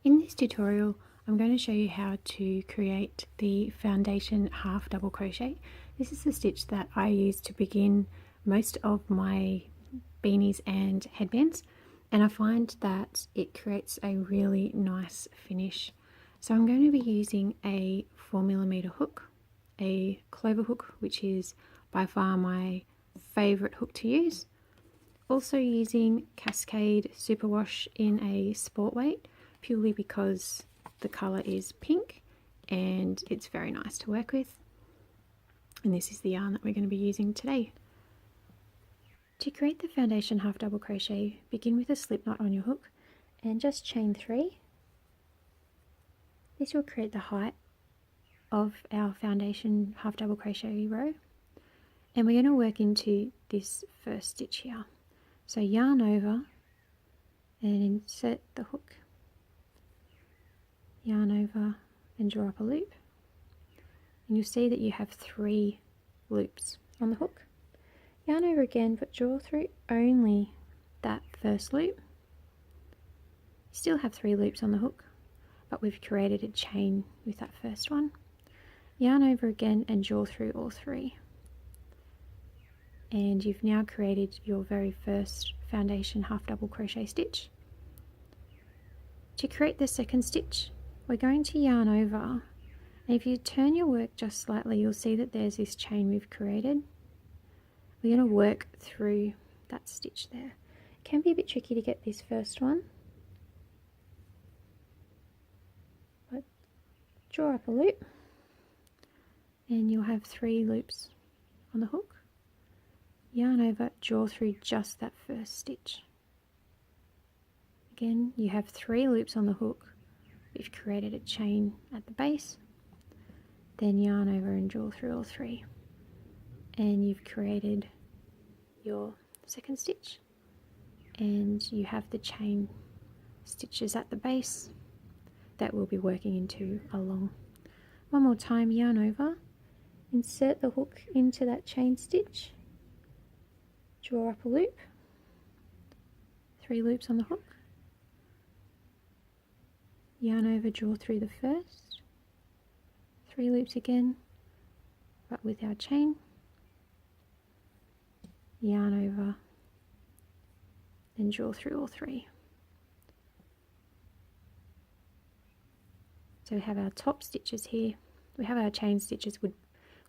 In this tutorial, I'm going to show you how to create the Foundation Half-double crochet. This is the stitch that I use to begin most of my beanies and headbands, and I find that it creates a really nice finish. So I'm going to be using a 4mm hook, a clover hook, which is by far my favourite hook to use. Also using Cascade Superwash in a sport weight, purely because the colour is pink and it's very nice to work with. And this is the yarn that we're going to be using today. To create the Foundation Half-double crochet, begin with a slip knot on your hook and just chain 3. This will create the height of our Foundation Half-double crochet row, and we're going to work into this first stitch here. So yarn over and insert the hook, yarn over and draw up a loop, and you'll see that you have 3 loops on the hook. Yarn over again, but draw through only that first loop. You still have 3 loops on the hook, but we've created a chain with that first one. Yarn over again and draw through all 3. And you've now created your very first Foundation Half-double crochet stitch. To create the second stitch, we're going to yarn over, and if you turn your work just slightly, you'll see that there's this chain we've created. We're going to work through that stitch there. It can be a bit tricky to get this first one, but draw up a loop and you'll have 3 loops on the hook. Yarn over, draw through just that first stitch. Again, you have 3 loops on the hook. We've created a chain at the base, then yarn over and draw through all 3, and you've created your second stitch, and you have the chain stitches at the base that we'll be working into along. One more time, yarn over, insert the hook into that chain stitch, draw up a loop, 3 loops on the hook, yarn over, draw through the first, 3 loops again, but with our chain, yarn over and draw through all 3. So we have our top stitches here, we have our chain stitches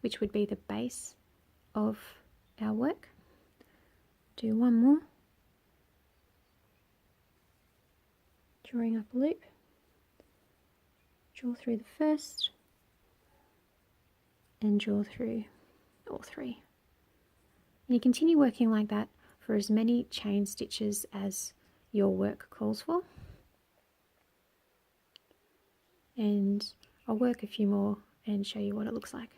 which would be the base of our work. Do one more, drawing up a loop, draw through the first and draw through all 3. And you continue working like that for as many chain stitches as your work calls for. And I'll work a few more and show you what it looks like.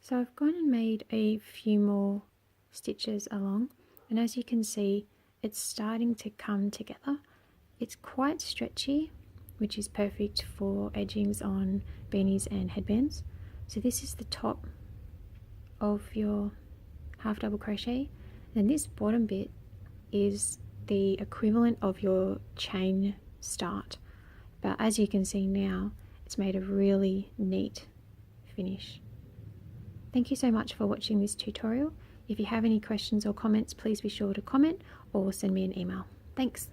So I've gone and made a few more stitches along, and as you can see, it's starting to come together. It's quite stretchy, which is perfect for edgings on beanies and headbands. So this is the top of your half-double crochet, and this bottom bit is the equivalent of your chain start, but as you can see now, it's made a really neat finish. Thank you so much for watching this tutorial. If you have any questions or comments, please be sure to comment or send me an email. Thanks.